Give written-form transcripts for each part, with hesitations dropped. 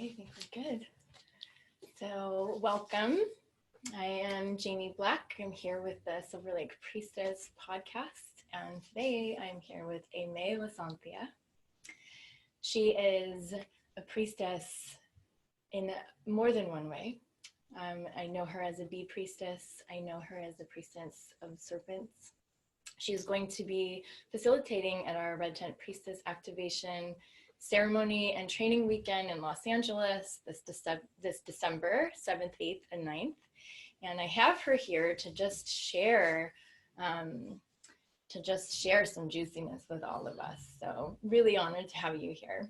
Okay, I think we're good. So welcome. I am Jaime Black. I'm here with the Silverlake Priestess Podcast, and today I'm here with Aimee Lissantheia. She is a priestess in more than one way. I know her as a bee priestess. I know her as a priestess of Serpents. She is going to be facilitating at our Red Tent Priestess Activation ceremony and training weekend in Los Angeles this December 7th, 8th, and 9th. And I have her here to just share some juiciness with all of us. So really honored to have you here.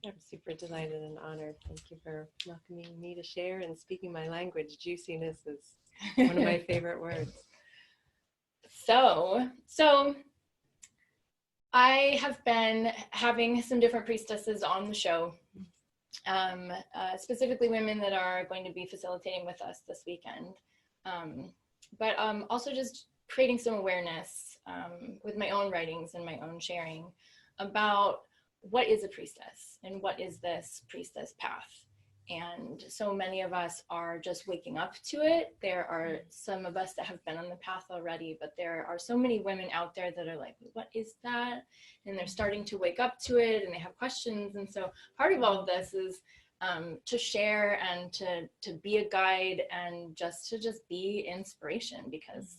I'm super delighted and honored. Thank you for welcoming me to share and speaking my language. Juiciness is one of my favorite words. So I have been having some different priestesses on the show, specifically women that are going to be facilitating with us this weekend, but also just creating some awareness with my own writings and my own sharing about what is a priestess and what is this priestess path. And so many of us are just waking up to it. There are some of us that have been on the path already, but there are so many women out there that are like, what is that? And they're starting to wake up to it and they have questions. And so part of all of this is to share and to be a guide and just be inspiration, because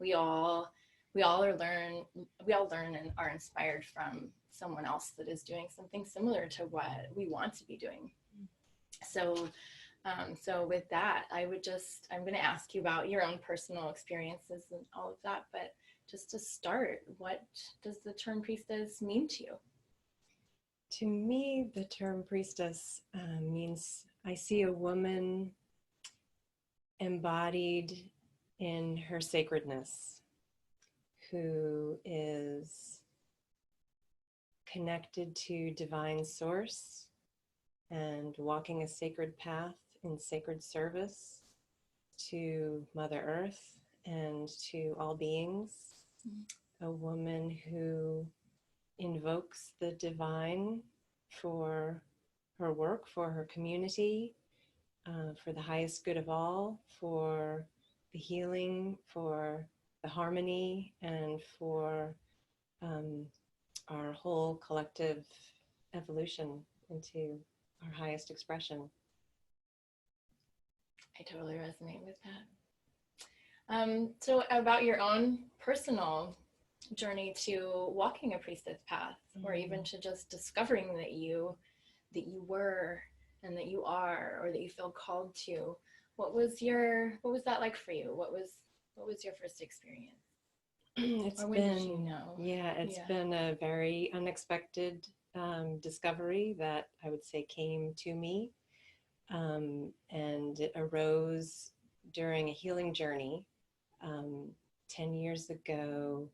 we all learn and are inspired from someone else that is doing something similar to what we want to be doing. So with that, I'm going to ask you about your own personal experiences and all of that, but just to start, what does the term priestess mean to you? To me, the term priestess means I see a woman embodied in her sacredness, who is connected to divine source and walking a sacred path in sacred service to Mother Earth and to all beings. A woman who invokes the divine for her work, for her community, for the highest good of all, for the healing, for the harmony, and for our whole collective evolution into our highest expression. I totally resonate with that. So about your own personal journey to walking a priestess path, or even to just discovering that you were and that you are, or that you feel called to, what was that like for you? What was your first experience? It's been a very unexpected discovery that I would say came to me, and it arose during a healing journey. 10 years ago,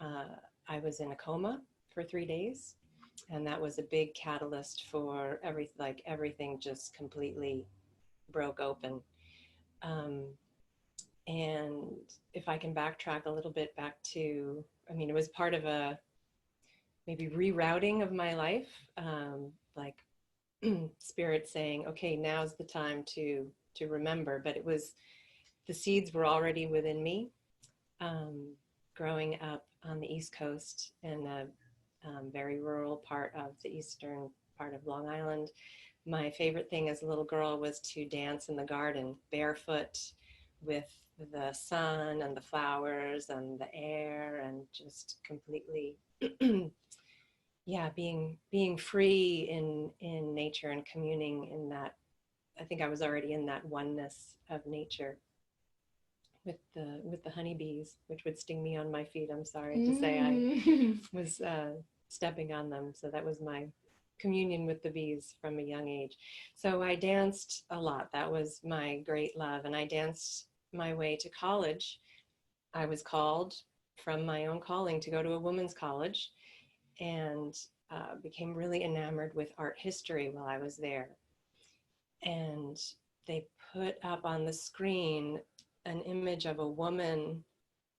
I was in a coma for 3 days, and that was a big catalyst for everything just completely broke open. And if I can backtrack a little bit back to, it was part of a maybe rerouting of my life, like Spirit saying, okay, now's the time to remember. But the seeds were already within me. Growing up on the East Coast in a very rural part of the eastern part of Long Island, my favorite thing as a little girl was to dance in the garden barefoot with the sun and the flowers and the air, and just completely being free in nature and communing in that. I think I was already in that oneness of nature with the honeybees, which would sting me on my feet. I'm sorry to say I was stepping on them. So that was my communion with the bees from a young age. So I danced a lot. That was my great love. And I danced my way to college. I was called from my own calling to go to a women's college, and became really enamored with art history while I was there. And they put up on the screen an image of a woman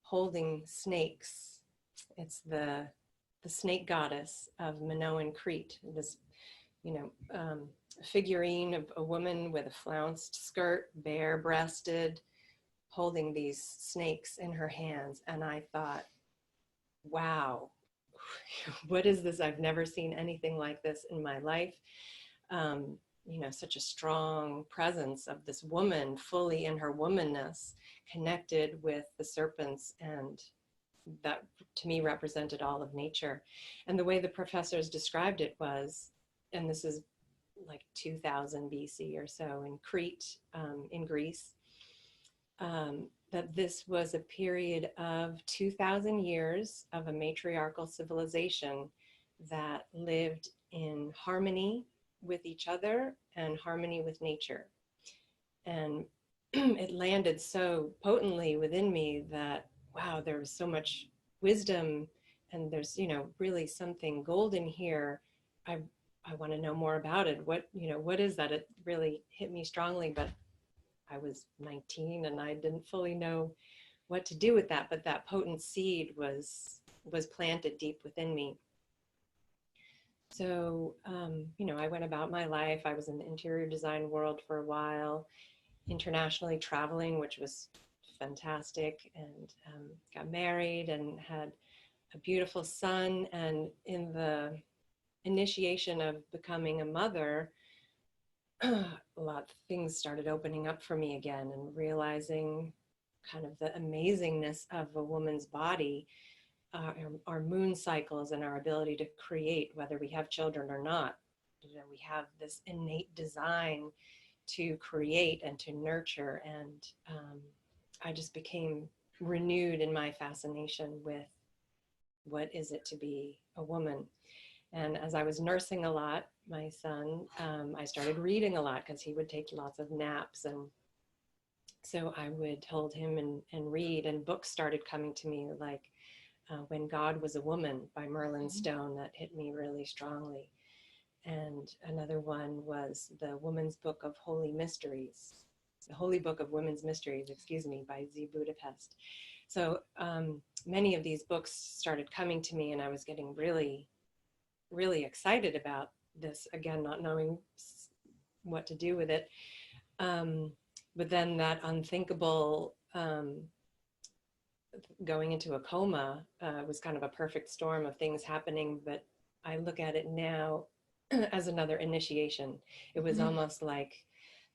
holding snakes. It's the snake goddess of Minoan Crete. This, figurine of a woman with a flounced skirt, bare-breasted, holding these snakes in her hands. And I thought, wow, what is this? I've never seen anything like this in my life. You know, such a strong presence of this woman fully in her womanness, connected with the serpents, and that to me represented all of nature. And the way the professors described it was, and this is like 2000 BC or so in Crete, in Greece, that this was a period of 2000 years of a matriarchal civilization that lived in harmony with each other and harmony with nature. And it landed so potently within me that, wow, there was so much wisdom, and there's, you know, really something golden here. I want to know more about it. What, you know, what is that? It really hit me strongly, but I was 19 and I didn't fully know what to do with that, but that potent seed was planted deep within me. So, you know, I went about my life. I was in the interior design world for a while, internationally traveling, which was fantastic, and got married and had a beautiful son. And in the initiation of becoming a mother, a lot of things started opening up for me again, and realizing kind of the amazingness of a woman's body, our moon cycles and our ability to create, whether we have children or not. You know, we have this innate design to create and to nurture. And I just became renewed in my fascination with what is it to be a woman. And as I was nursing a lot, my son, I started reading a lot because he would take lots of naps. And so I would hold him and read, and books started coming to me, like When God Was a Woman by Merlin Stone, that hit me really strongly. And another one was The Woman's Book of Holy Mysteries, the Holy Book of Women's Mysteries, excuse me, by Z. Budapest. So many of these books started coming to me, and I was getting really, really excited about this, again, not knowing what to do with it. But then that unthinkable going into a coma was kind of a perfect storm of things happening, but I look at it now as another initiation. It was almost like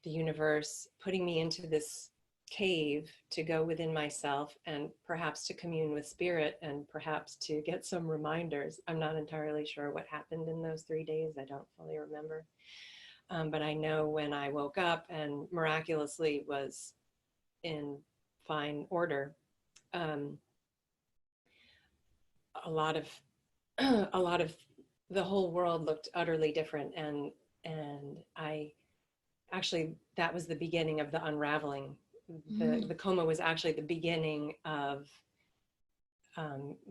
the universe putting me into this cave to go within myself, and perhaps to commune with spirit, and perhaps to get some reminders. I'm not entirely sure what happened in those 3 days. I don't fully remember. But I know when I woke up and miraculously was in fine order, a lot of the whole world looked utterly different, and I actually, that was the beginning of the unraveling. The coma was actually the beginning of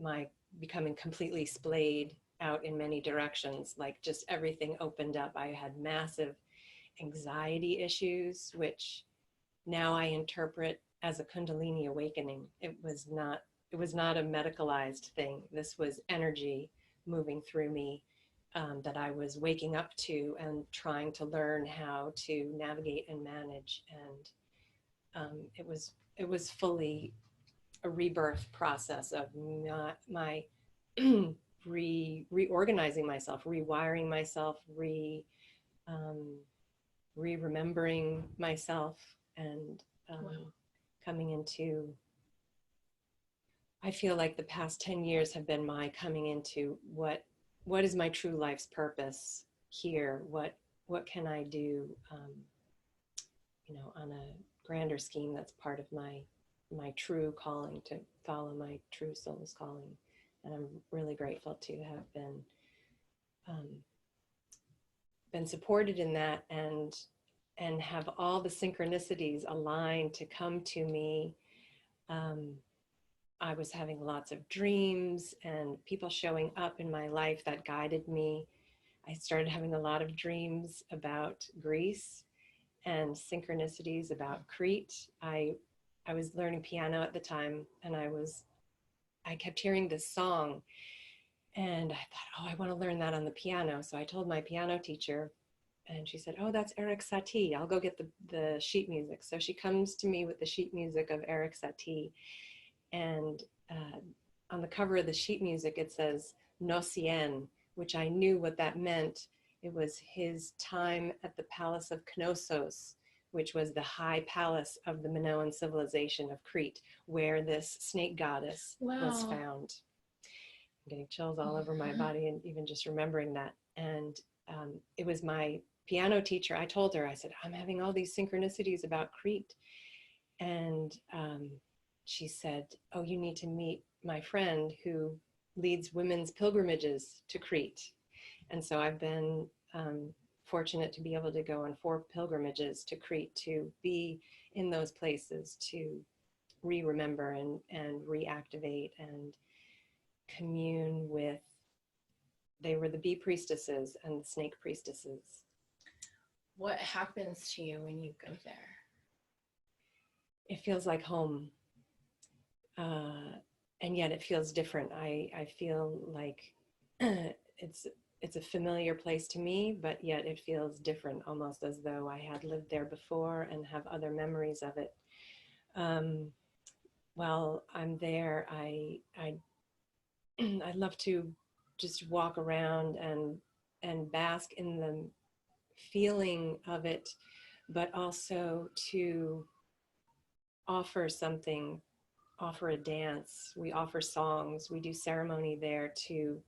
my becoming completely splayed out in many directions. Like, just everything opened up. I had massive anxiety issues, which now I interpret as a Kundalini awakening. It was not a medicalized thing. This was energy moving through me that I was waking up to and trying to learn how to navigate and manage. And it was fully a rebirth process of my reorganizing myself, rewiring myself, re-remembering myself, and coming into, I feel like the past 10 years have been my coming into what is my true life's purpose here? What can I do, you know, on a grander scheme that's part of my true calling, to follow my true soul's calling. And I'm really grateful to have been supported in that, and have all the synchronicities aligned to come to me. I was having lots of dreams and people showing up in my life that guided me. I started having a lot of dreams about Greece and synchronicities about Crete. I was learning piano at the time, and I kept hearing this song, and I thought, oh, I want to learn that on the piano. So I told my piano teacher, and she said, oh, that's Eric Satie. I'll go get the sheet music. So she comes to me with the sheet music of Eric Satie. And on the cover of the sheet music, it says No Cien, which I knew what that meant. It was his time at the Palace of Knossos, which was the high palace of the Minoan civilization of Crete, where this snake goddess was found. I'm getting chills all over my body, and even just remembering that. And it was my piano teacher. I told her, I said, I'm having all these synchronicities about Crete. And she said, oh, you need to meet my friend who leads women's pilgrimages to Crete. And so I've been fortunate to be able to go on 4 pilgrimages to Crete, to be in those places, to remember and reactivate and commune with, they were the bee priestesses and the snake priestesses. What happens to you when you go there? It feels like home. And yet it feels different. I feel like it's a familiar place to me, but yet it feels different, almost as though I had lived there before and have other memories of it. While I'm there, I love to just walk around and bask in the feeling of it, but also to offer something, offer a dance. We offer songs. We do ceremony there to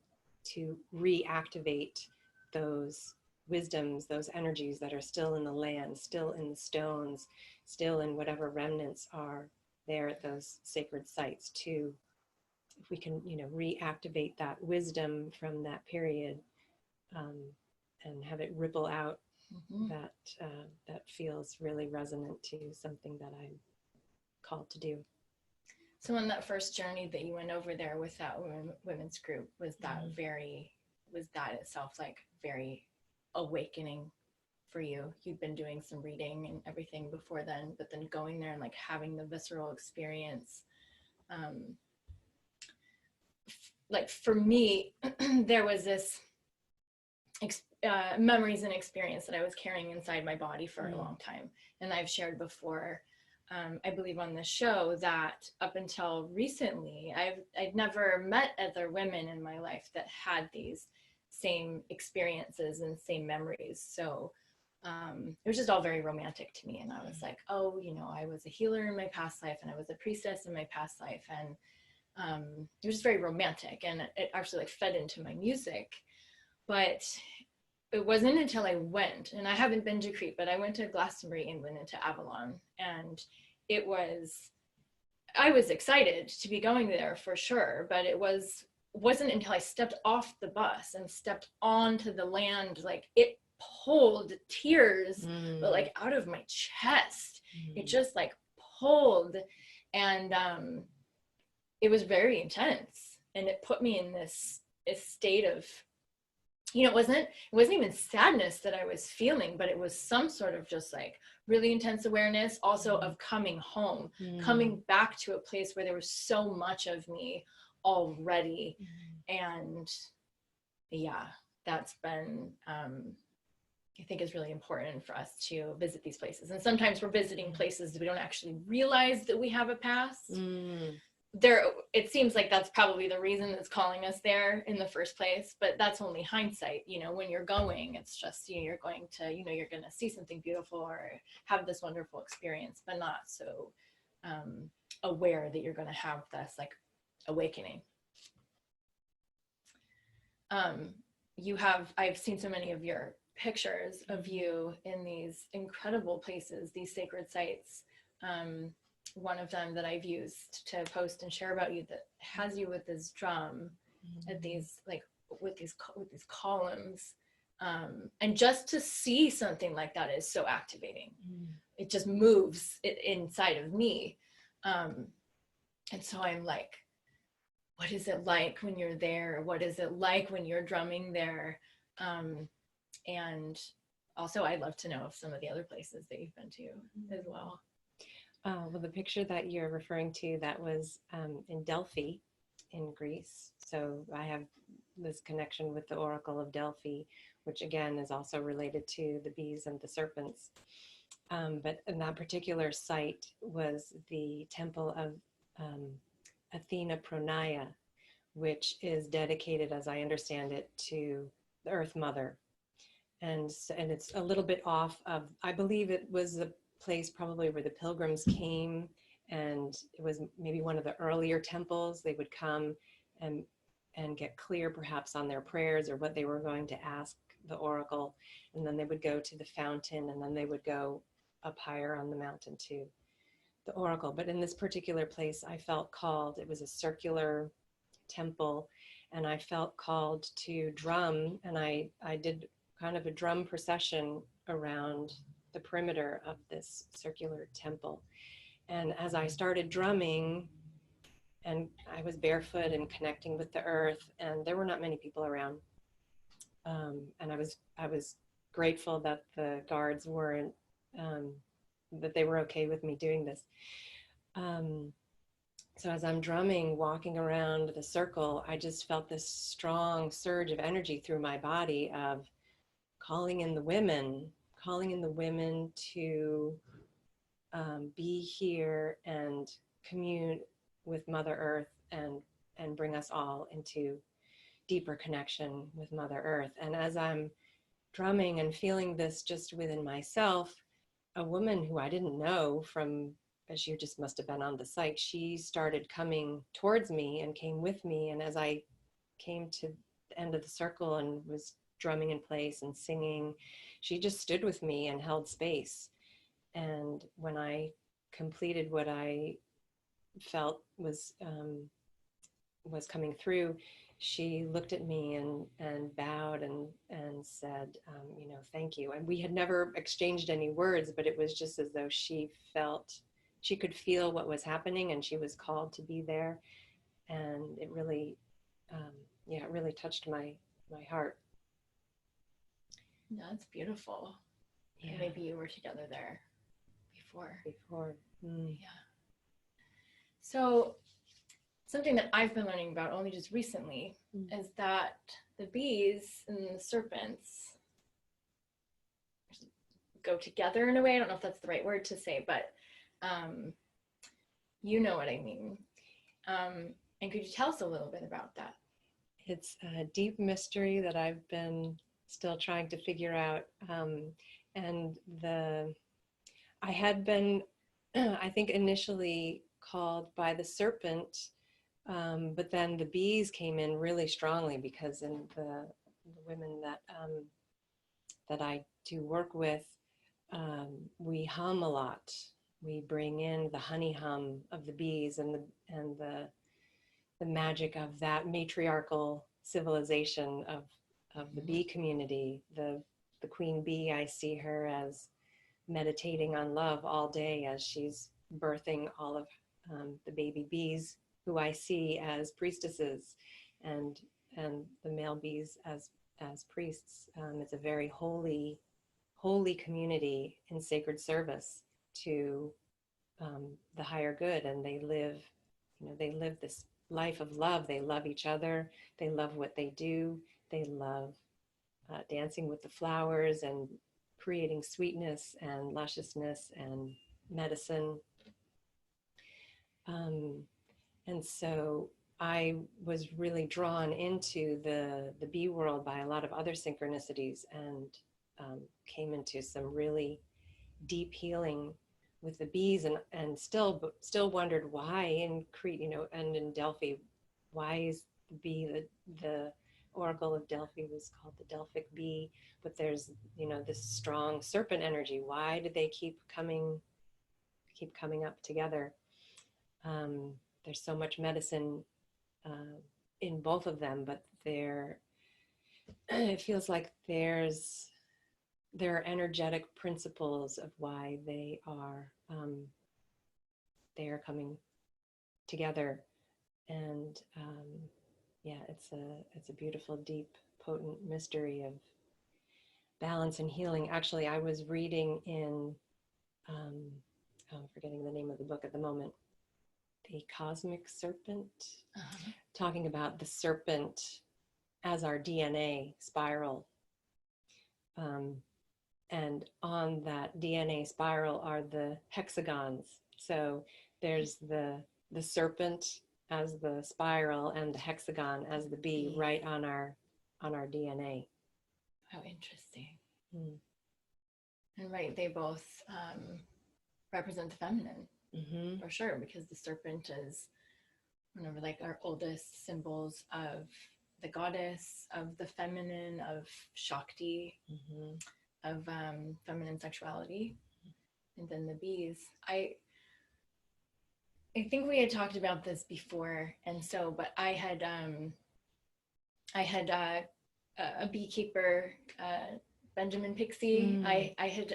reactivate those wisdoms, those energies that are still in the land, still in the stones, still in whatever remnants are there at those sacred sites, to, if we can, reactivate that wisdom from that period, and have it ripple out, that feels really resonant to something that I'm called to do. So on that first journey that you went over there with that women's group, was that itself like very awakening for you? You'd been doing some reading and everything before then, but then going there and like having the visceral experience. Like for me, there was this memories and experience that I was carrying inside my body for a long time. And I've shared before, I believe on this show, that up until recently, I'd never met other women in my life that had these same experiences and same memories. So it was just all very romantic to me. And I was like, oh, I was a healer in my past life, and I was a priestess in my past life. And it was just very romantic, and it actually like fed into my music. But it wasn't until I went, and I haven't been to Crete, but I went to Glastonbury and went into Avalon, and I was excited to be going there for sure, but it wasn't until I stepped off the bus and stepped onto the land, like it pulled tears, but like out of my chest. It just like pulled, and it was very intense, and it put me in this state of, it wasn't even sadness that I was feeling, but it was some sort of just like really intense awareness also of coming home, coming back to a place where there was so much of me already. And yeah, that's been, I think is really important for us to visit these places. And sometimes we're visiting places that we don't actually realize that we have a past. It seems like that's probably the reason that's calling us there in the first place, but that's only hindsight. When you're going, it's just, you're going to, you're going to see something beautiful or have this wonderful experience, but not so aware that you're going to have this like awakening. I've seen so many of your pictures of you in these incredible places, these sacred sites. One of them that I've used to post and share about you, that has you with this drum at these, like with these columns, and just to see something like that is so activating. It just moves it inside of me, and so I'm like, what is it like when you're there? What is it like when you're drumming there? And also I'd love to know of some of the other places that you've been to as well. Well, the picture that you're referring to, that was in Delphi in Greece. So I have this connection with the Oracle of Delphi, which again is also related to the bees and the serpents. But in that particular site was the temple of Athena Pronaya, which is dedicated, as I understand it, to the Earth Mother. And it's a little bit off of, I believe it was a place probably where the pilgrims came, and it was maybe one of the earlier temples. They would come and get clear perhaps on their prayers or what they were going to ask the oracle, and then they would go to the fountain, and then they would go up higher on the mountain to the oracle. But in this particular place, I felt called. It was a circular temple, and I felt called to drum, and I did kind of a drum procession around the perimeter of this circular temple. And as I started drumming, and I was barefoot and connecting with the earth, and there were not many people around. And I was grateful that the guards weren't, that they were okay with me doing this. So as I'm drumming, walking around the circle, I just felt this strong surge of energy through my body of calling in the women to be here and commune with Mother Earth and bring us all into deeper connection with Mother Earth. And as I'm drumming and feeling this just within myself, a woman who I didn't know from, as you just must have been on the site, she started coming towards me and came with me. And as I came to the end of the circle and was drumming in place and singing, she just stood with me and held space. And when I completed what I felt was coming through, she looked at me and bowed and said, thank you. And we had never exchanged any words, but it was just as though she could feel what was happening, and she was called to be there. And it really, it really touched my heart. That's beautiful. Yeah. And maybe you were together there before. Mm. Yeah. So something that I've been learning about only just recently is that the bees and the serpents go together in a way. I don't know if that's the right word to say, but you know what I mean. And could you tell us a little bit about that? It's a deep mystery that I've been still trying to figure out. I had been, I think, initially called by the serpent, but then the bees came in really strongly, because in the women that I do work with, we hum a lot. We bring in the honey hum of the bees and the magic of that matriarchal civilization of the bee community. The queen bee, I see her as meditating on love all day as she's birthing all of the baby bees, who I see as priestesses, and the male bees as priests. It's a very holy community in sacred service to the higher good, and they live this life of love. They love each other. They love what they do. They love dancing with the flowers and creating sweetness and lusciousness and medicine. And so I was really drawn into the bee world by a lot of other synchronicities, and came into some really deep healing with the bees, and still wondered why in Crete, and in Delphi, why is the bee, the Oracle of Delphi was called the Delphic bee, but there's this strong serpent energy. Why do they keep coming up together? There's so much medicine in both of them, but it feels like there are energetic principles of why they are coming together. And it's a beautiful, deep, potent mystery of balance and healing. Actually, I was reading in I'm forgetting the name of the book at the moment, The Cosmic Serpent, talking about the serpent as our DNA spiral. And on that DNA spiral are the hexagons. So there's the serpent as the spiral and the hexagon as the bee right on our DNA. How interesting. And right, they both represent the feminine, for sure, because the serpent is one of like our oldest symbols of the goddess, of the feminine, of Shakti, of feminine sexuality. And then the bees. I think we had talked about this before, and so, but I had a beekeeper, Benjamin Pixie. I had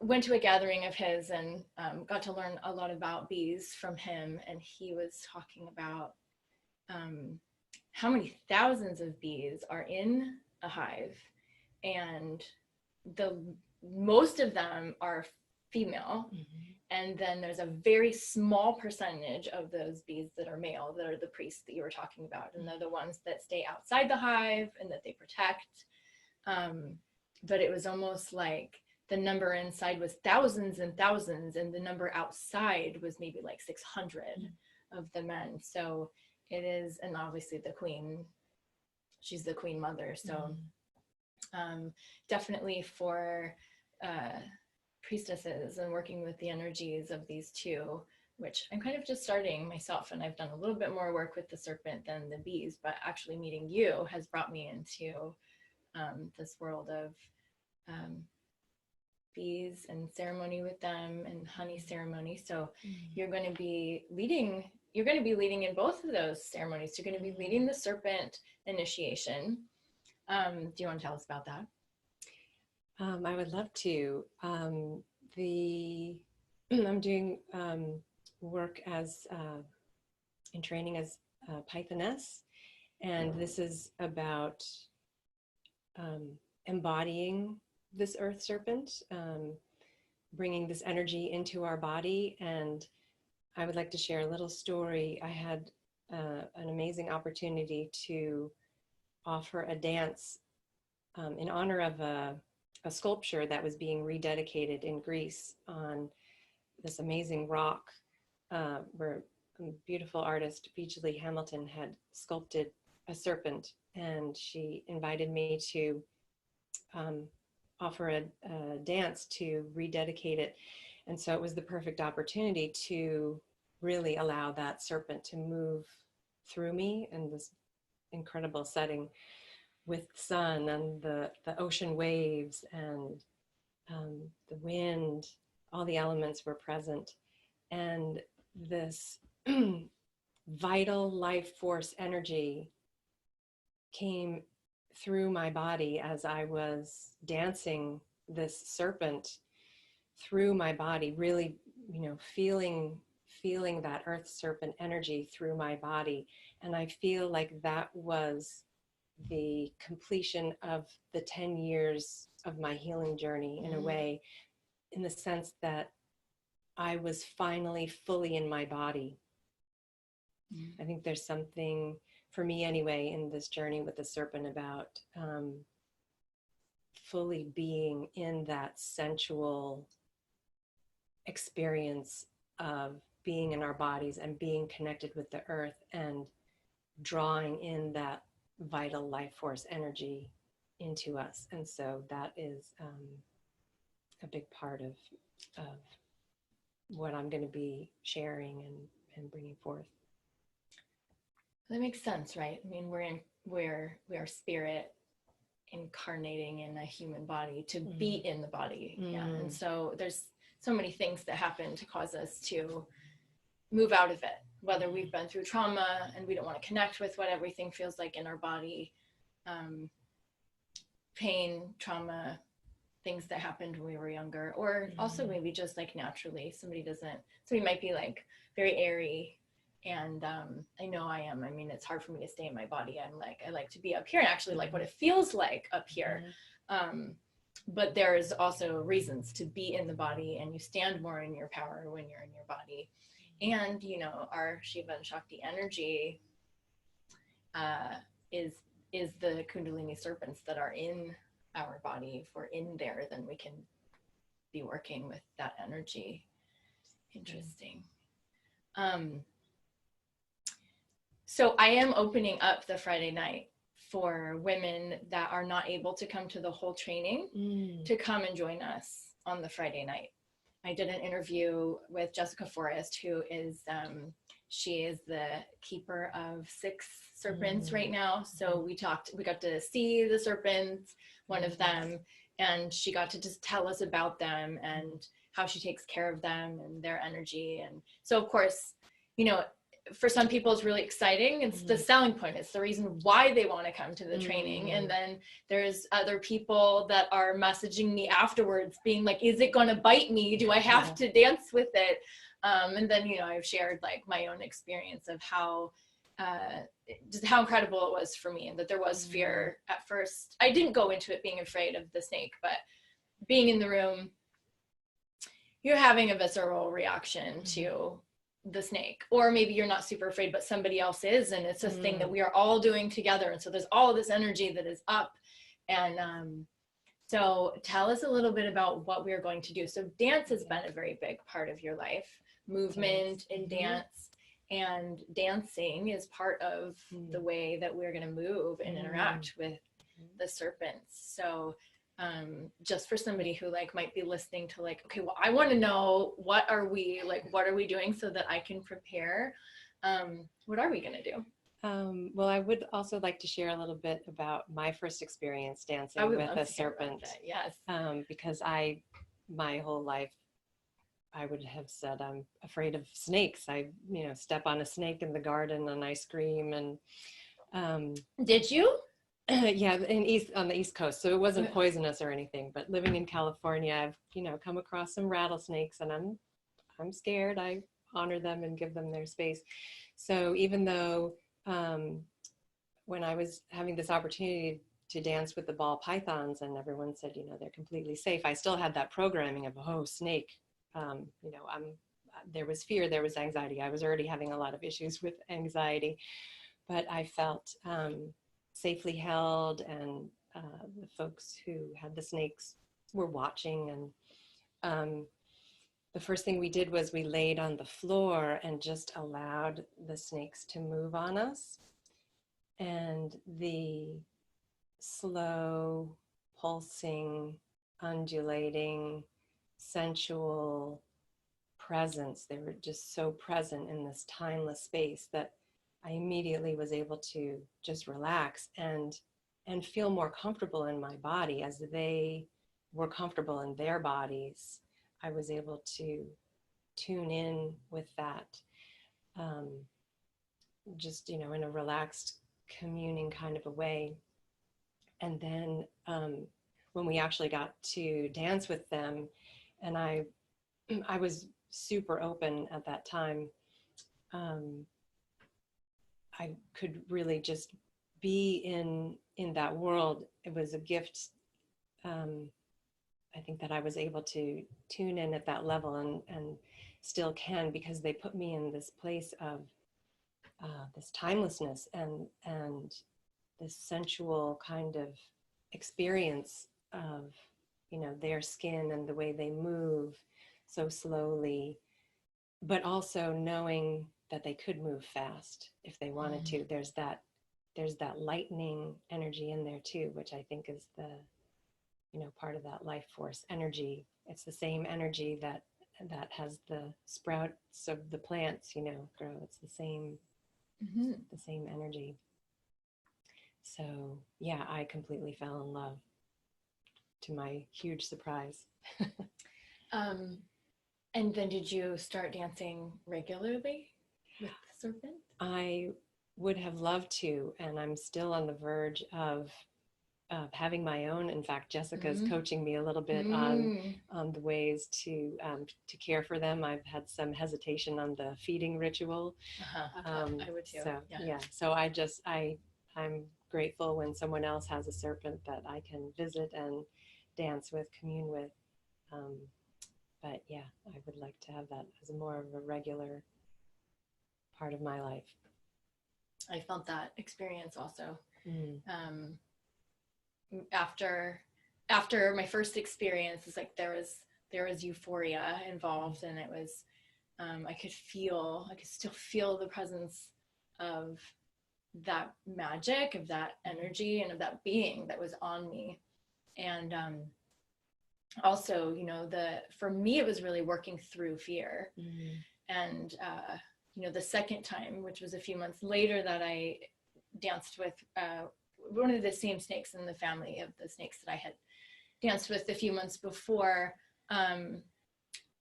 went to a gathering of his and got to learn a lot about bees from him, and he was talking about how many thousands of bees are in a hive, and most of them are female, and then there's a very small percentage of those bees that are male, that are the priests that you were talking about, and they're the ones that stay outside the hive and that they protect. But it was almost like the number inside was thousands and thousands, and the number outside was maybe like 600 of the men. So it is, and obviously the queen, she's the queen mother. So definitely for priestesses and working with the energies of these two, which I'm kind of just starting myself, and I've done a little bit more work with the serpent than the bees, but actually meeting you has brought me into this world of bees and ceremony with them and honey ceremony. So you're going to be leading in both of those ceremonies. You're going to be leading the serpent initiation. Do you want to tell us about that? I would love to. I'm doing work as in training as a Pythoness, and this is about embodying this earth serpent, bringing this energy into our body. And I would like to share a little story. I had an amazing opportunity to offer a dance in honor of a sculpture that was being rededicated in Greece on this amazing rock, where a beautiful artist, Beachley Hamilton, had sculpted a serpent, and she invited me to offer a dance to rededicate it. And so it was the perfect opportunity to really allow that serpent to move through me in this incredible setting with the sun and the ocean waves and the wind. All the elements were present, and this vital life force energy came through my body as I was dancing this serpent through my body, really, feeling that earth serpent energy through my body. And I feel like that was the completion of the 10 years of my healing journey, in a way, in the sense that I was finally fully in my body. I think there's something, for me anyway, in this journey with the serpent about fully being in that sensual experience of being in our bodies and being connected with the earth and drawing in that vital life force energy into us. And so that is a big part of what I'm going to be sharing and bringing forth. That makes sense, right? I mean, we are spirit incarnating in a human body to be in the body. Yeah. And so there's so many things that happen to cause us to move out of it, whether we've been through trauma and we don't want to connect with what everything feels like in our body, pain, trauma, things that happened when we were younger, or also maybe just like naturally somebody might be like very airy, and I know I am. I mean, it's hard for me to stay in my body. I like to be up here and actually like what it feels like up here. But there's also reasons to be in the body, and you stand more in your power when you're in your body. And, our Shiva and Shakti energy is the Kundalini serpents that are in our body. If we're in there, then we can be working with that energy. Interesting. So I am opening up the Friday night for women that are not able to come to the whole training to come and join us on the Friday night. I did an interview with Jessica Forrest, who is, she is the keeper of 6 serpents right now. So we got to see the serpents, one of them, and she got to just tell us about them and how she takes care of them and their energy. And so, of course, you know, for some people it's really exciting. It's the selling point. It's the reason why they want to come to the training. And then there's other people that are messaging me afterwards being like, is it going to bite me? Do I have to dance with it? And then, you know, I've shared like my own experience of how, just how incredible it was for me, and that there was fear at first. I didn't go into it being afraid of the snake, but being in the room, you're having a visceral reaction to the snake, or maybe you're not super afraid, but somebody else is, and it's a thing that we are all doing together. And so there's all this energy that is up. And so tell us a little bit about what we're going to do. So dance has been a very big part of your life, movement and dance, and dancing is part of the way that we're going to move and interact with the serpents. So just for somebody who like might be listening to like, okay, well, I want to know what are we doing so that I can prepare. What are we going to do? Well, I would also like to share a little bit about my first experience dancing with a serpent. Yes. Because my whole life, I would have said I'm afraid of snakes. I, you know, step on a snake in the garden and I scream. And did you? Yeah, on the East Coast. So it wasn't poisonous or anything, but living in California, I've, you know, come across some rattlesnakes, and I'm scared. I honor them and give them their space. So even though when I was having this opportunity to dance with the ball pythons and everyone said, you know, they're completely safe, I still had that programming of, oh, snake. You know, there was fear, there was anxiety. I was already having a lot of issues with anxiety, but I felt safely held, and the folks who had the snakes were watching. And the first thing we did was we laid on the floor and just allowed the snakes to move on us. And the slow, pulsing, undulating, sensual presence, they were just so present in this timeless space that I immediately was able to just relax and feel more comfortable in my body. As they were comfortable in their bodies, I was able to tune in with that, just, you know, in a relaxed, communing kind of a way. And then when we actually got to dance with them, and I was super open at that time, I could really just be in that world. It was a gift. I think that I was able to tune in at that level, and still can, because they put me in this place of this timelessness and this sensual kind of experience of, you know, their skin and the way they move so slowly, but also knowing that they could move fast if they wanted to. There's that lightning energy in there too, which I think is the, you know, part of that life force energy. It's the same energy that has the sprouts of the plants, you know, grow. It's the same, the same energy. So yeah, I completely fell in love, to my huge surprise. And then did you start dancing regularly with the serpent? I would have loved to, and I'm still on the verge of having my own. In fact, Jessica's coaching me a little bit on the ways to care for them. I've had some hesitation on the feeding ritual. I would too. So yeah, so I'm grateful when someone else has a serpent that I can visit and dance with, commune with. But yeah, I would like to have that as more of a regular part of my life. I felt that experience also. After my first experience, it's like there was euphoria involved, and it was I could still feel the presence of that magic, of that energy, and of that being that was on me. And also, for me, it was really working through fear. And the second time, which was a few months later, that I danced with one of the same snakes in the family of the snakes that I had danced with a few months before,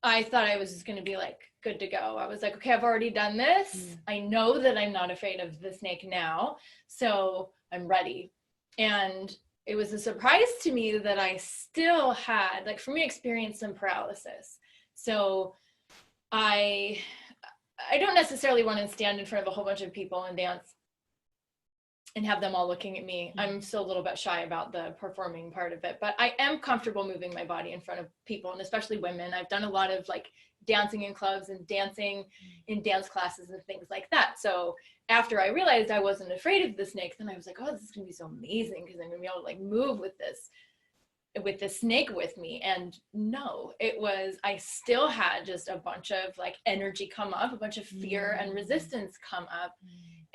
I thought I was going to be like good to go. I was like, okay, I've already done this. I know that I'm not afraid of the snake now, so I'm ready. And it was a surprise to me that I still had, like, for me, experienced some paralysis. So I don't necessarily want to stand in front of a whole bunch of people and dance and have them all looking at me. I'm still a little bit shy about the performing part of it, but I am comfortable moving my body in front of people, and especially women. I've done a lot of like dancing in clubs and dancing in dance classes and things like that. So after I realized I wasn't afraid of the snake, then I was like, oh, this is gonna be so amazing, because I'm gonna be able to like move with this snake with me. And no, I still had just a bunch of like energy come up, a bunch of fear and resistance come up.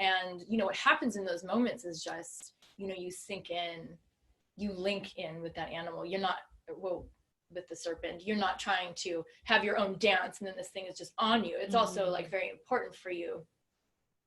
And what happens in those moments is just, you sink in, you link in with that animal. You're not, with the serpent, you're not trying to have your own dance and then this thing is just on you. It's also like very important for you.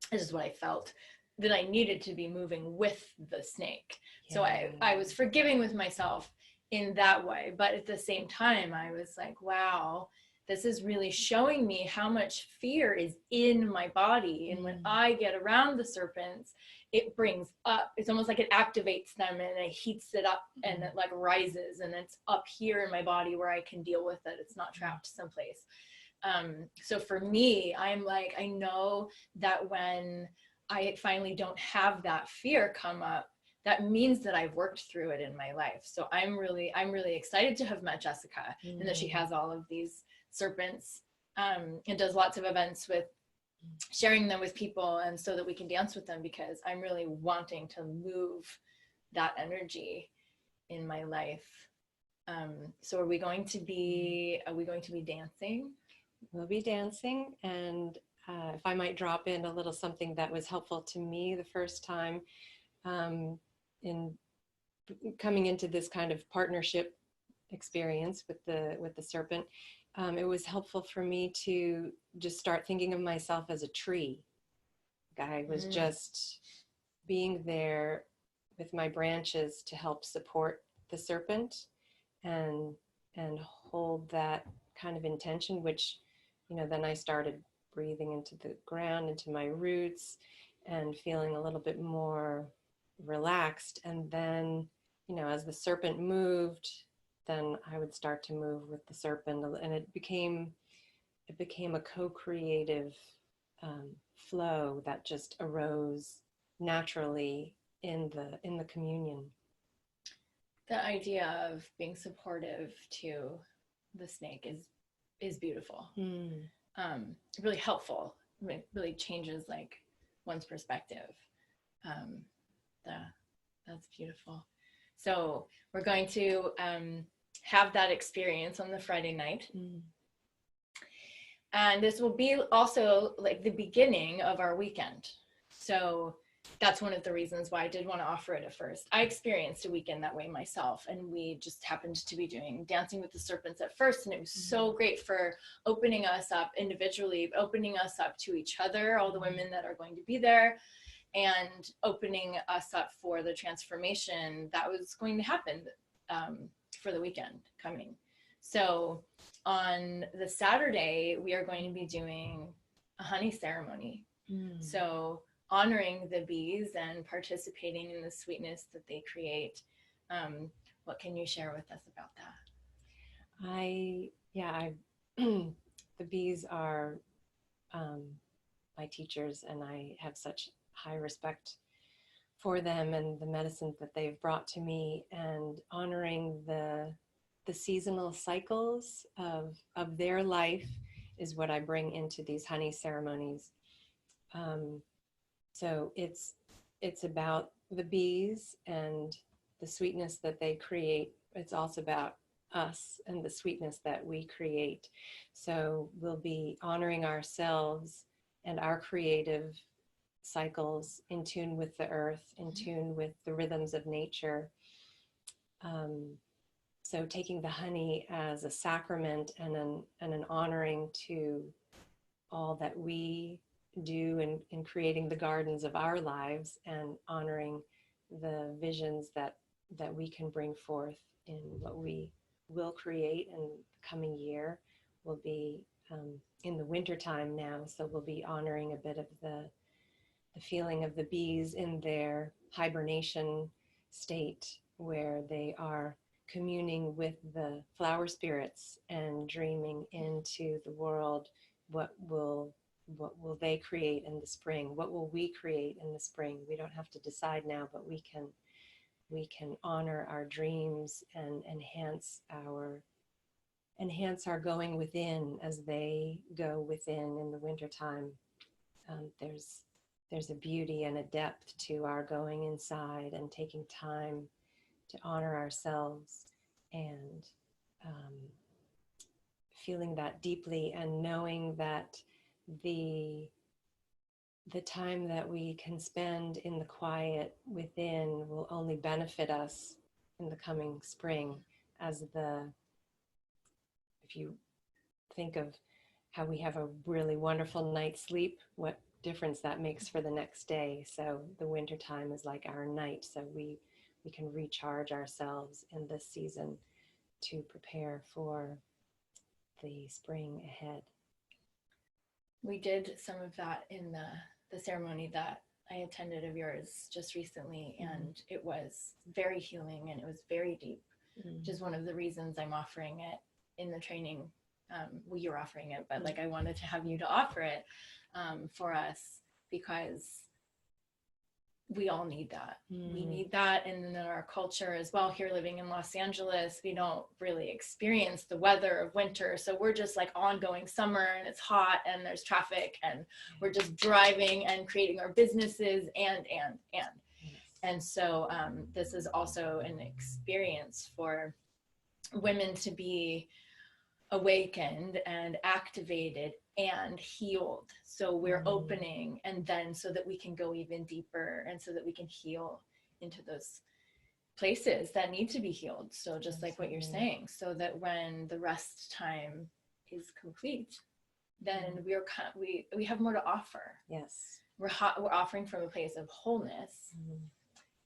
This is what I felt, that I needed to be moving with the snake. So I was forgiving with myself in that way. But at the same time, I was like, wow, this is really showing me how much fear is in my body. And when I get around the serpents, it brings up, it's almost like it activates them and it heats it up and it like rises, and it's up here in my body where I can deal with it. It's not trapped someplace. So for me, I'm like, I know that when I finally don't have that fear come up, that means that I've worked through it in my life. So I'm really excited to have met Jessica and that she has all of these serpents and does lots of events with sharing them with people, and so that we can dance with them, because I'm really wanting to move that energy in my life. So are we going to be dancing? We'll be dancing, and if I might drop in a little something that was helpful to me the first time in coming into this kind of partnership experience with the serpent, it was helpful for me to just start thinking of myself as a tree. I was just being there with my branches to help support the serpent and hold that kind of intention, which, then I started breathing into the ground, into my roots, and feeling a little bit more relaxed. And then, as the serpent moved, then I would start to move with the serpent, and it became a co-creative flow that just arose naturally in the communion. The idea of being supportive to the snake is beautiful. Really helpful. It really changes like one's perspective. That's beautiful. So we're going to have that experience on the Friday night. And this will be also like the beginning of our weekend. So that's one of the reasons why I did want to offer it at first. I experienced a weekend that way myself, and we just happened to be doing Dancing with the Serpents at first, and it was so great for opening us up individually, opening us up to each other, all the women that are going to be there, and opening us up for the transformation that was going to happen for the weekend coming. So on the Saturday, we are going to be doing a honey ceremony. So honoring the bees and participating in the sweetness that they create. What can you share with us about that? The bees are my teachers, and I have such high respect for them and the medicine that they've brought to me, and honoring the seasonal cycles of their life is what I bring into these honey ceremonies. So it's about the bees and the sweetness that they create, it's also about us and the sweetness that we create. So we'll be honoring ourselves and our creative cycles in tune with the earth, in tune with the rhythms of nature. So taking the honey as a sacrament and an honoring to all that we do in creating the gardens of our lives, and honoring the visions that we can bring forth in what we will create in the coming year. Will be in the winter time now, so we'll be honoring a bit of the feeling of the bees in their hibernation state, where they are communing with the flower spirits and dreaming into the world. What will they create in the spring? What will we create in the spring? We don't have to decide now, but we can honor our dreams and enhance our going within as they go within in the wintertime. There's a beauty and a depth to our going inside and taking time to honor ourselves, and feeling that deeply, and knowing that the time that we can spend in the quiet within will only benefit us in the coming spring. If you think of how we have a really wonderful night's sleep, what difference that makes for the next day. So the winter time is like our night, so we can recharge ourselves in this season to prepare for the spring ahead. We did some of that in the ceremony that I attended of yours just recently, and it was very healing and it was very deep, which is one of the reasons I'm offering it in the training. Well, you're offering it, but like I wanted to have you to offer it for us, because we all need that. We need that. And in our culture as well, here living in Los Angeles, we don't really experience the weather of winter. So we're just like ongoing summer, and it's hot and there's traffic, and we're just driving and creating our businesses and so this is also an experience for women to be awakened and activated and healed. So we're opening, and then so that we can go even deeper, and so that we can heal into those places that need to be healed. So just like what you're saying, so that when the rest time is complete, then we have more to offer. Yes, we're offering from a place of wholeness.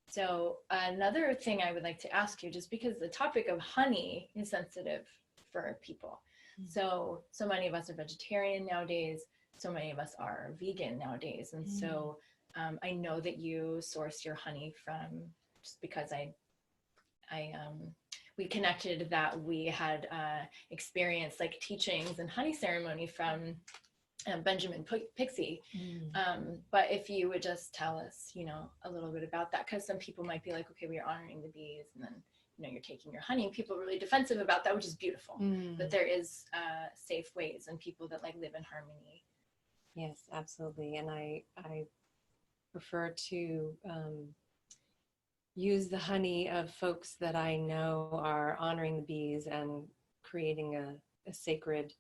So another thing I would like to ask you, just because the topic of honey is sensitive for people. So many of us are vegetarian nowadays. So many of us are vegan nowadays. And so I know that you source your honey from, just because we connected that we had experienced like teachings and honey ceremony from Benjamin Pixie. But if you would just tell us, a little bit about that, because some people might be like, okay, we are honoring the bees, and then you're taking your honey, and people are really defensive about that, which is beautiful. But there is safe ways, and people that like live in harmony. Yes, absolutely. And I prefer to use the honey of folks that I know are honoring the bees and creating a sacred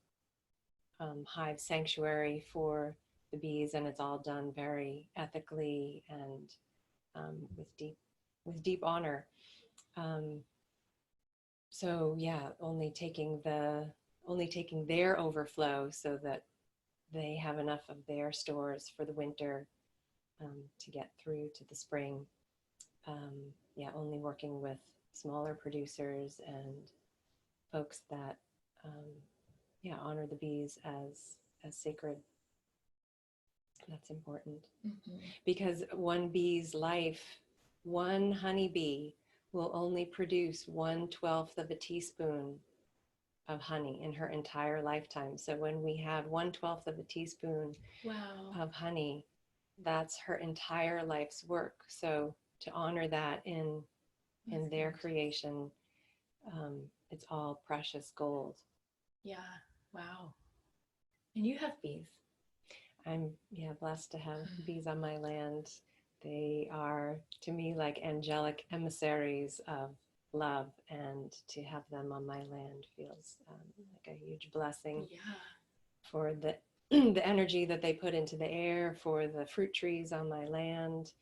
hive sanctuary for the bees, and it's all done very ethically and with deep honor. So yeah, only taking their overflow, so that they have enough of their stores for the winter to get through to the spring. Only working with smaller producers and folks that honor the bees as sacred. That's important. Because one bee's life, one honeybee will only produce 1/12 of a teaspoon of honey in her entire lifetime. So when we have 1/12 of a teaspoon of honey, that's her entire life's work. So to honor that in their creation, it's all precious gold. Yeah. Wow. And you have bees. I'm blessed to have bees on my land. They are, to me, like angelic emissaries of love, and to have them on my land feels like a huge blessing. Yeah. For the the energy that they put into the air, for the fruit trees on my land,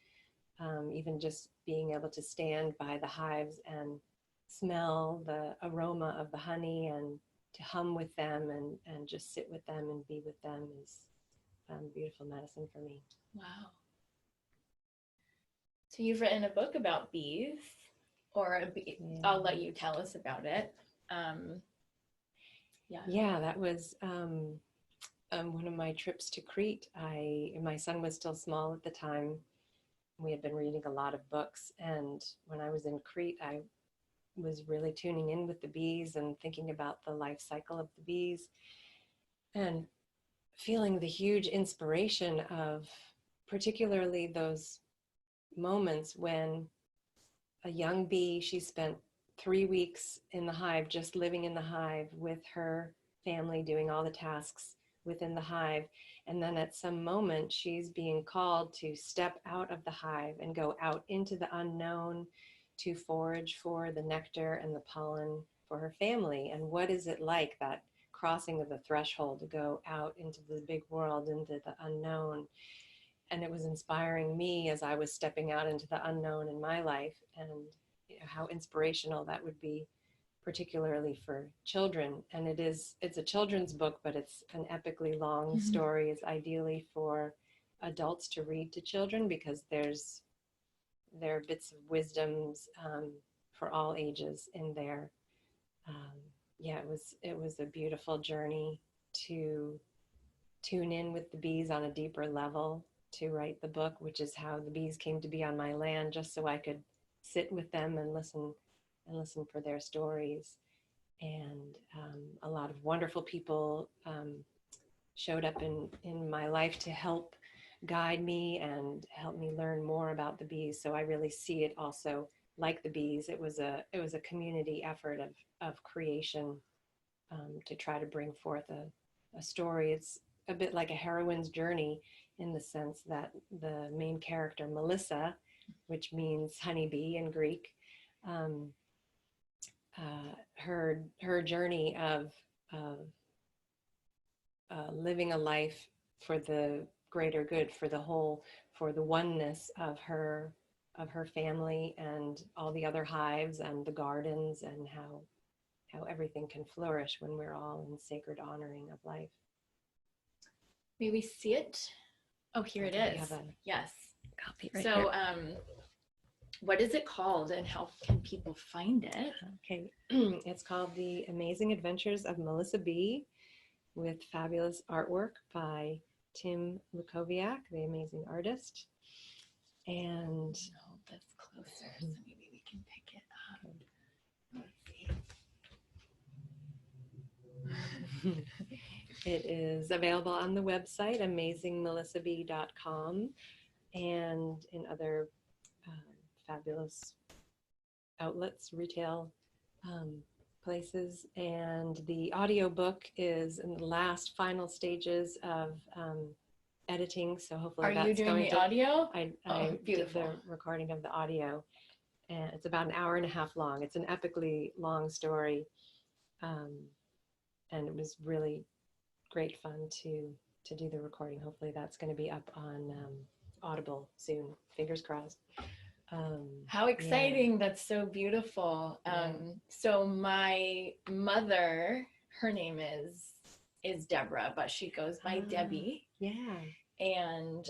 even just being able to stand by the hives and smell the aroma of the honey, and to hum with them, and just sit with them and be with them is beautiful medicine for me. Wow. So you've written a book about bees, or a bee. Yeah. I'll let you tell us about it. Yeah, that was one of my trips to Crete. My son was still small at the time. We had been reading a lot of books, and when I was in Crete, I was really tuning in with the bees and thinking about the life cycle of the bees, and feeling the huge inspiration of particularly those moments when a young bee, she spent 3 weeks in the hive, just living in the hive with her family, doing all the tasks within the hive. And then at some moment, she's being called to step out of the hive and go out into the unknown to forage for the nectar and the pollen for her family. And what is it like, that crossing of the threshold to go out into the big world, into the unknown? And it was inspiring me as I was stepping out into the unknown in my life, and how inspirational that would be, particularly for children. And it's a children's book, but it's an epically long story. It's ideally for adults to read to children, because there are bits of wisdoms for all ages in there. It was a beautiful journey to tune in with the bees on a deeper level, to write the book, which is how the bees came to be on my land, just so I could sit with them and listen for their stories. And a lot of wonderful people showed up in my life to help guide me and help me learn more about the bees. So I really see it also like the bees. It was a community effort of creation to try to bring forth a story. It's a bit like a heroine's journey, in the sense that the main character, Melissa, which means honeybee in Greek, her journey of living a life for the greater good, for the whole, for the oneness of her family and all the other hives and the gardens, and how everything can flourish when we're all in sacred honoring of life. May we see it? Oh, here it is. Yes. Copy right so, here. What is it called, and how can people find it? Okay, it's called The Amazing Adventures of Melissa B, with fabulous artwork by Tim Lukowiak, the amazing artist. And hold this closer, so maybe we can pick it up. Let's see. It is available on the website, amazingmelissab.com, and in other fabulous outlets, retail places. And the audiobook is in the last final stages of editing, so hopefully that's going to... Are you doing the audio? I did the recording of the audio, and it's about an hour and a half long. It's an epically long story, and it was really great fun to do the recording. Hopefully that's going to be up on Audible soon. Fingers crossed. How exciting. Yeah. That's so beautiful. So my mother, her name is Deborah, but she goes by Debbie. Yeah. And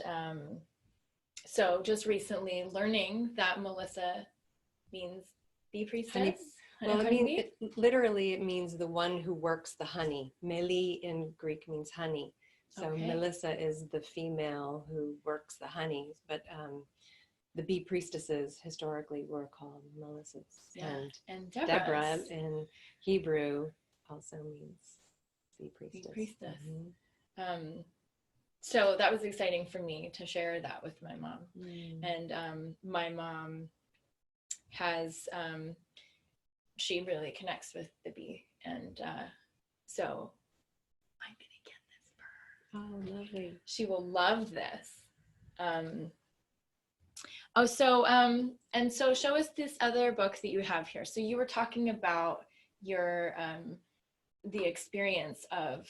so just recently learning that Melissa means bee priestess. Well, literally it means the one who works the honey. Meli in Greek means honey. So okay. Melissa is the female who works the honey, but the bee priestesses historically were called Melissas. Yeah. And Deborah in Hebrew also means bee priestess. Bee priestess. Mm-hmm. So that was exciting for me to share that with my mom. And my mom has... she really connects with the bee, and so I'm gonna get this for her. Oh, lovely. She will love this. Oh, so and so show us this other book that you have here. So you were talking about your the experience of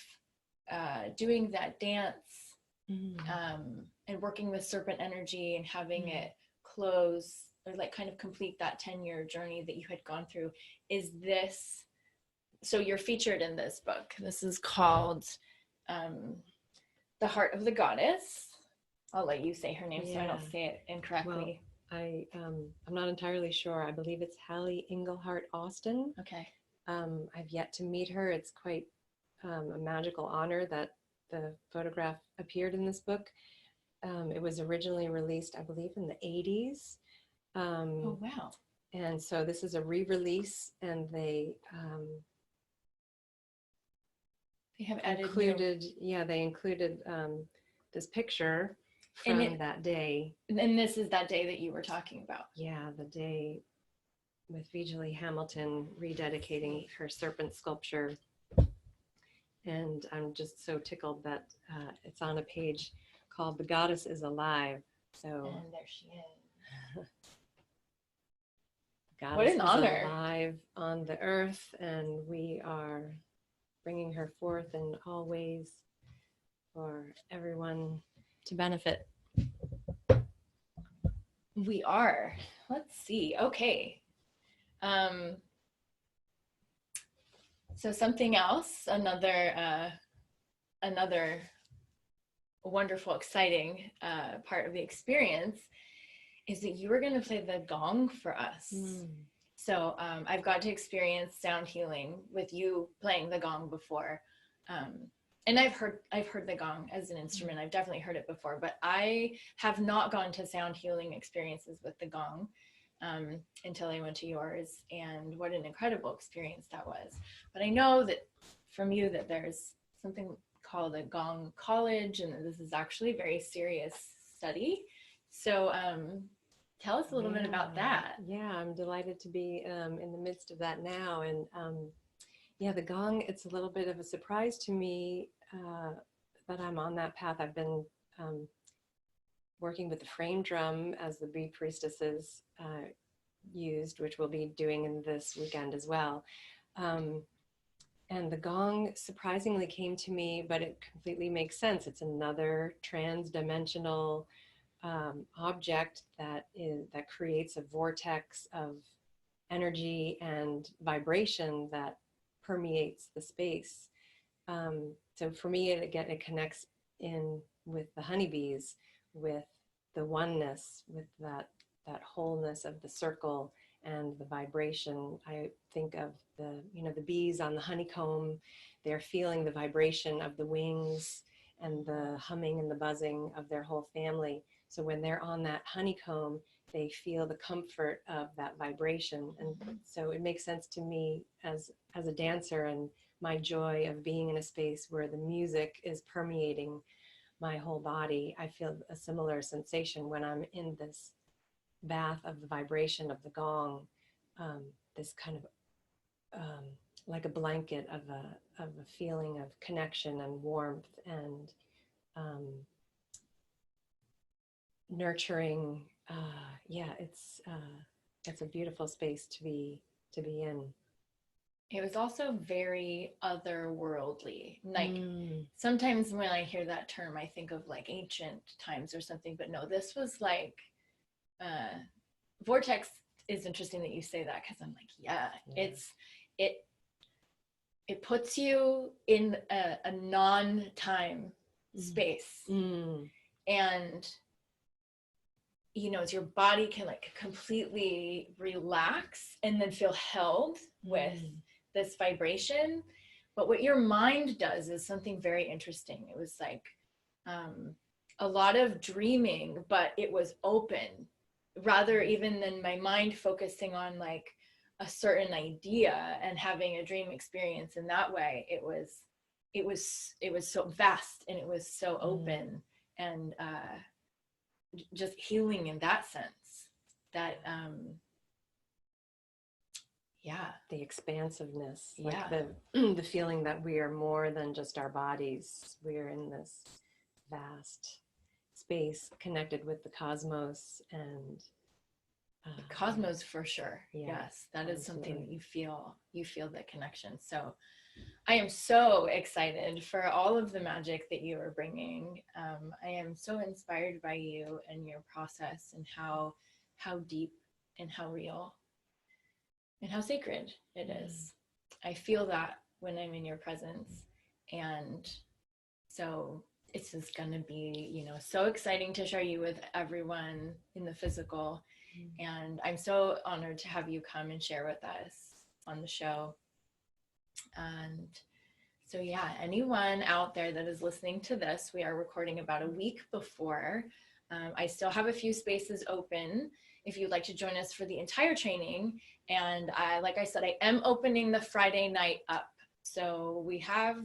doing that dance and working with serpent energy and having it close or like kind of complete that 10-year journey that you had gone through. Is this, so you're featured in this book. This is called The Heart of the Goddess. I'll let you say her name so I don't say it incorrectly. Well, I'm not entirely sure. I believe it's Hallie Engelhart Austin. Okay. I've yet to meet her. It's quite a magical honor that the photograph appeared in this book. It was originally released, I believe, in the 80s. Oh, wow. And so this is a re-release, and they have added included, they included this picture from that day. And this is that day that you were talking about. Yeah, the day with Vijay Hamilton rededicating her serpent sculpture. And I'm just so tickled that it's on a page called The Goddess is Alive. So, and there she is. Goddess what an honor. Is alive on the earth, and we are bringing her forth in all ways for everyone to benefit. We are. Let's see. Okay. So something else, another wonderful, exciting part of the experience is that you were going to play the gong for us. So I've got to experience sound healing with you playing the gong before. And I've heard the gong as an instrument. I've definitely heard it before, but I have not gone to sound healing experiences with the gong until I went to yours, and what an incredible experience that was. But I know that from you that there's something called a Gong College, and this is actually a very serious study. So tell us a little bit about that. Yeah, I'm delighted to be in the midst of that now. And the gong, it's a little bit of a surprise to me that I'm on that path. I've been working with the frame drum as the bee priestesses used, which we'll be doing in this weekend as well. And the gong surprisingly came to me, but it completely makes sense. It's another trans-dimensional object that creates a vortex of energy and vibration that permeates the space. So for me, it connects in with the honeybees, with the oneness, with that wholeness of the circle and the vibration. I think of the bees on the honeycomb. They're feeling the vibration of the wings and the humming and the buzzing of their whole family. So when they're on that honeycomb, they feel the comfort of that vibration. And so it makes sense to me as a dancer, and my joy of being in a space where the music is permeating my whole body. I feel a similar sensation when I'm in this bath of the vibration of the gong, this kind of like a blanket of a feeling of connection and warmth and nurturing. It's a beautiful space to be in. It was also very otherworldly. Like sometimes when I hear that term, I think of like ancient times or something, but no, this was like vortex is interesting that you say that, because I'm like, it puts you in a non-time space, and your body can like completely relax and then feel held with this vibration. But what your mind does is something very interesting. It was like a lot of dreaming, but it was open, rather even than my mind focusing on like a certain idea and having a dream experience in that way. It was so vast, and it was so open, and just healing in that sense. That the expansiveness, like the feeling that we are more than just our bodies. We're in this vast space connected with the cosmos and the cosmos for sure. Yeah, yes, that is something absolutely. that you feel the connection. So I am so excited for all of the magic that you are bringing. I am so inspired by you and your process and how deep and how real and how sacred it is. I feel that when I'm in your presence. And so it's just going to be, you know, so exciting to share you with everyone in the physical. And I'm so honored to have you come and share with us on the show. And so, yeah, anyone out there that is listening to this, we are recording about a week before. I still have a few spaces open if you'd like to join us for the entire training. And like I said, I am opening the Friday night up. So we have,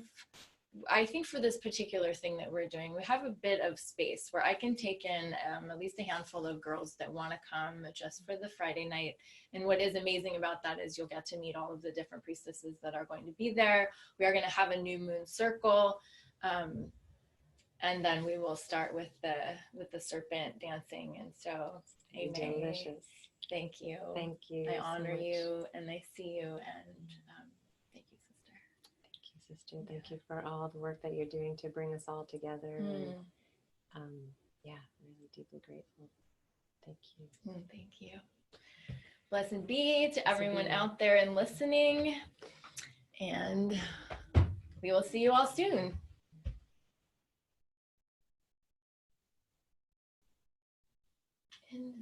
I think for this particular thing that we're doing, we have a bit of space where I can take in at least a handful of girls that want to come just for the Friday night. And what is amazing about that is you'll get to meet all of the different priestesses that are going to be there. We are going to have a new moon circle. And then we will start with the serpent dancing. And so, Aimee, delicious. Thank you. Thank you. I honor you and I see you, and thank you, sister. Thank you, sister. Thank you for all the work that you're doing to bring us all together. And, yeah, really deeply grateful. Thank you. Thank you. Blessed be to everyone out there and listening. And we will see you all soon.